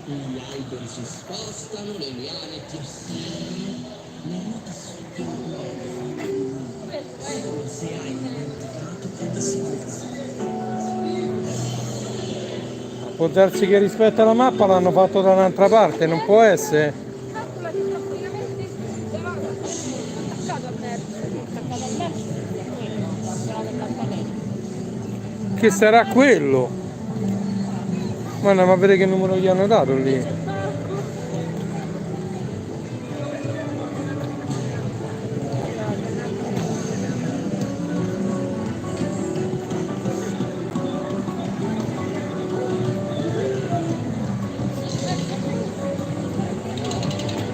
Gli alberi si spostano, le liane ti osservano, le note solo se hai dimenticato di sicuro. Può darsi che rispetto alla mappa l'hanno fatto da un'altra parte, non può essere. Calcola che praticamente attaccato al merce. Che sarà quello? Ma andiamo a vedere che numero gli hanno dato lì.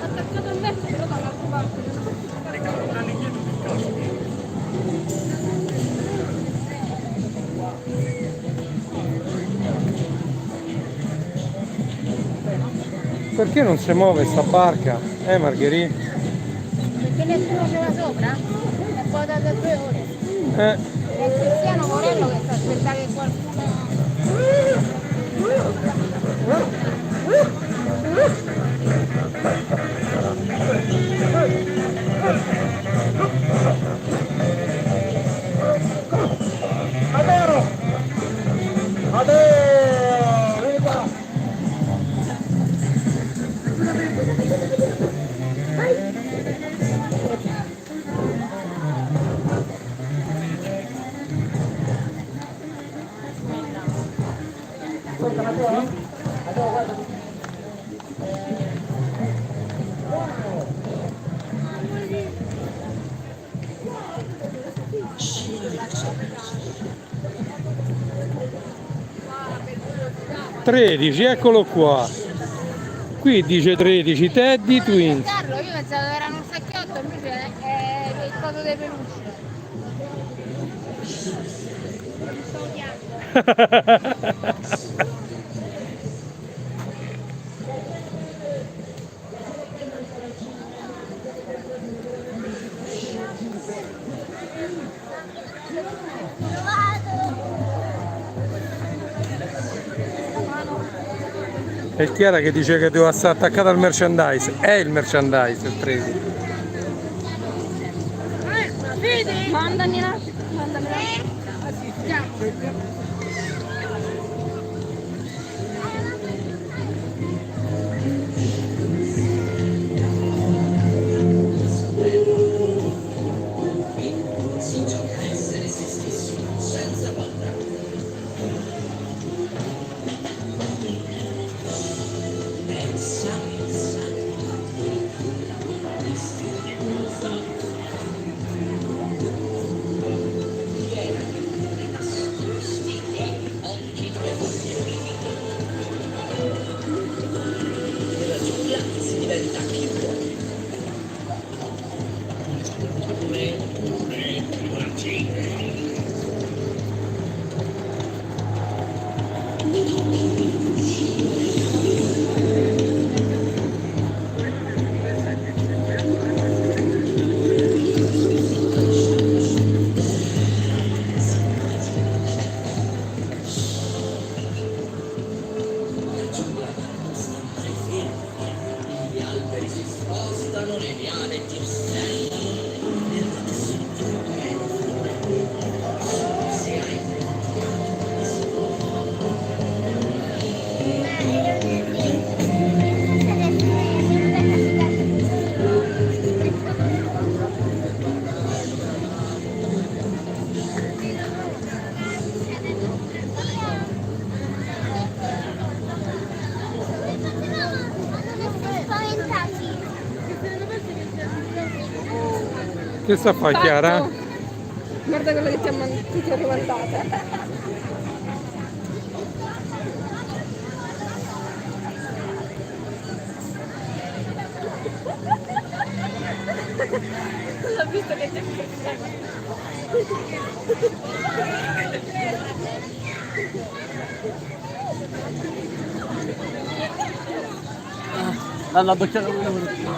Attaccato al merce però dall'altra parte. Perché non si muove sta barca? Margherita? Perché nessuno ce l'ha sopra? È poi da 2 ore. Eh, È il Cristiano Morello che sta aspettando che qualcuno... 13, eccolo qua. Qui dice 13, Teddy Twins. Carlo, io pensavo che erano un secchiotto, invece è il coso dei peluche. È Chiara che dice che devo stare attaccata al merchandise. È il merchandise il 13. Mandami là. Mandami là. Si gioca a essere se stessi, senza paura. Pensa, occhi dove voglio. Nella giungla si diventa chi vuole. Gli alberi si spostano, le liane ti osservano. Se hai Che sta a fare Chiara? Guarda quello che ti ho rimandato. L'ho visto che ti L'hanno addocchiato.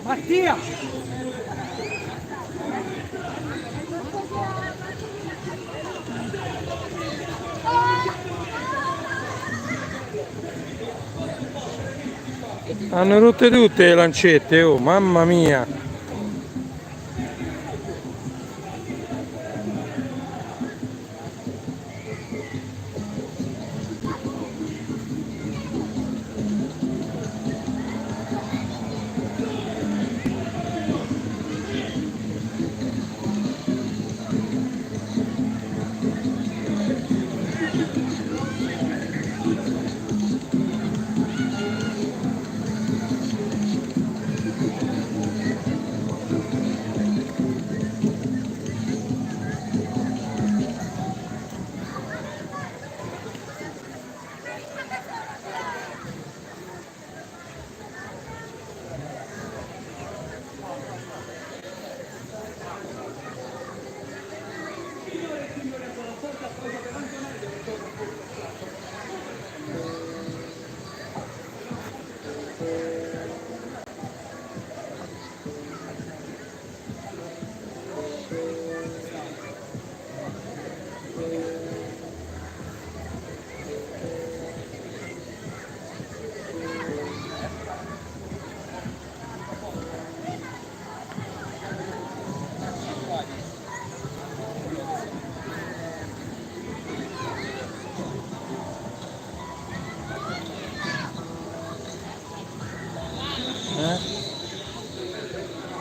Mattia! Hanno rotte tutte le lancette, oh mamma mia.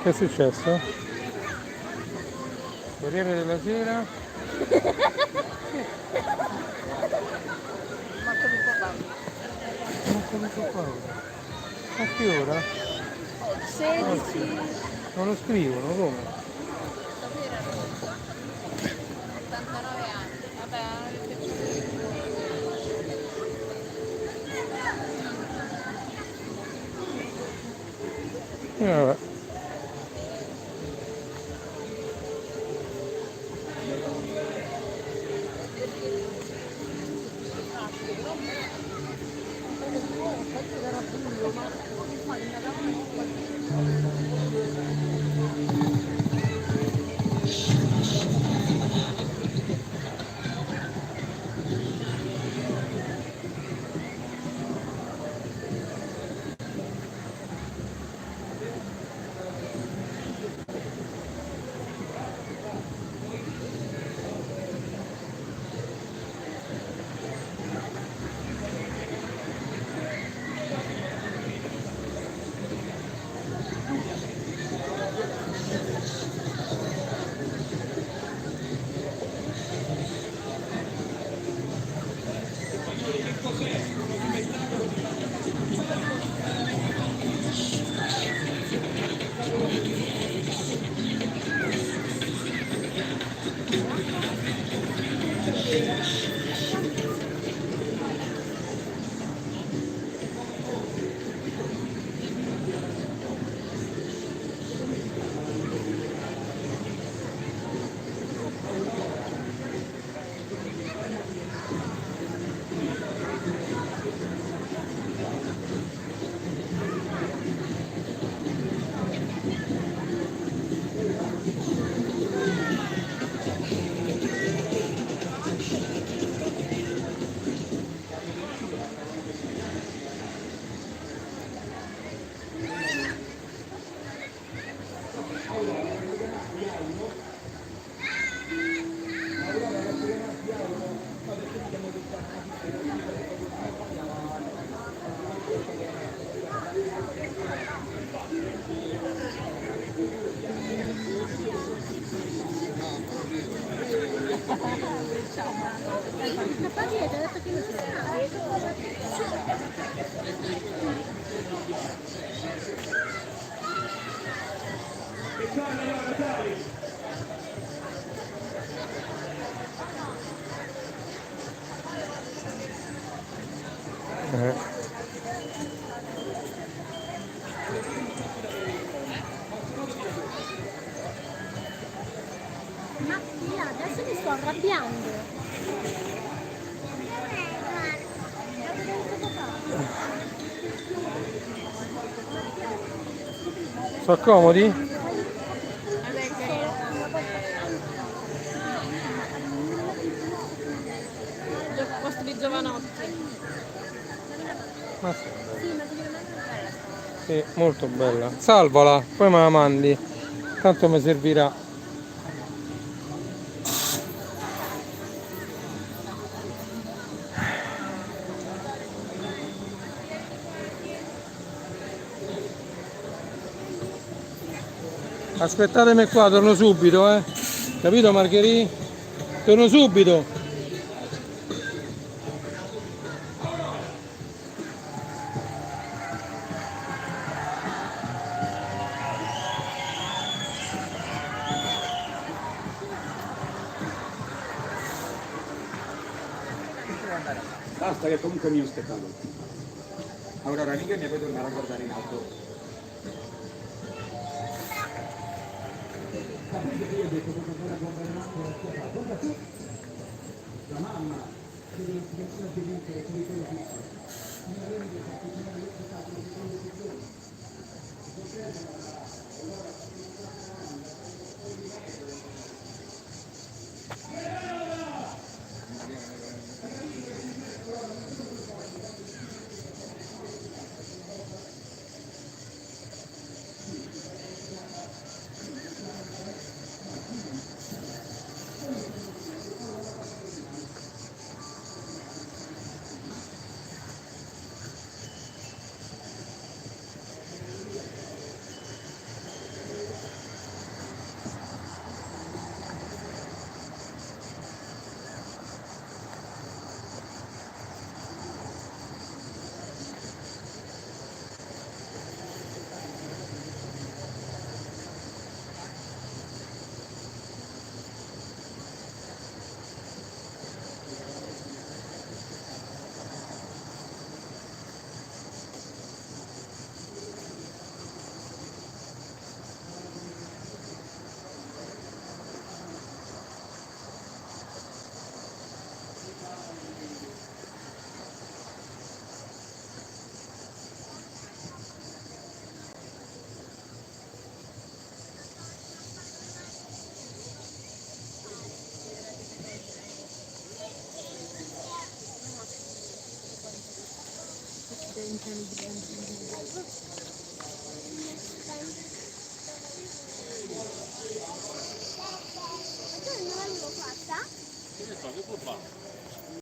Che è successo? Corriere della Sera. Non capisco qua. A che ora? 16. Non lo scrivono, come? 89 anni. Vabbè, Vabbè. Mattia, adesso mi sto arrabbiando. Sono comodi? Posto di giovanotti. Ma sì, molto bella. Salvala, poi me la mandi. Tanto mi servirà. Aspettatemi qua, torno subito, Capito Margherì? Torno subito. Basta che comunque è il mio spettacolo. Aurora, mica mi puoi tornare a guardare in alto. La mamma che deve essere vedute come quello che Che ne so, che può fare?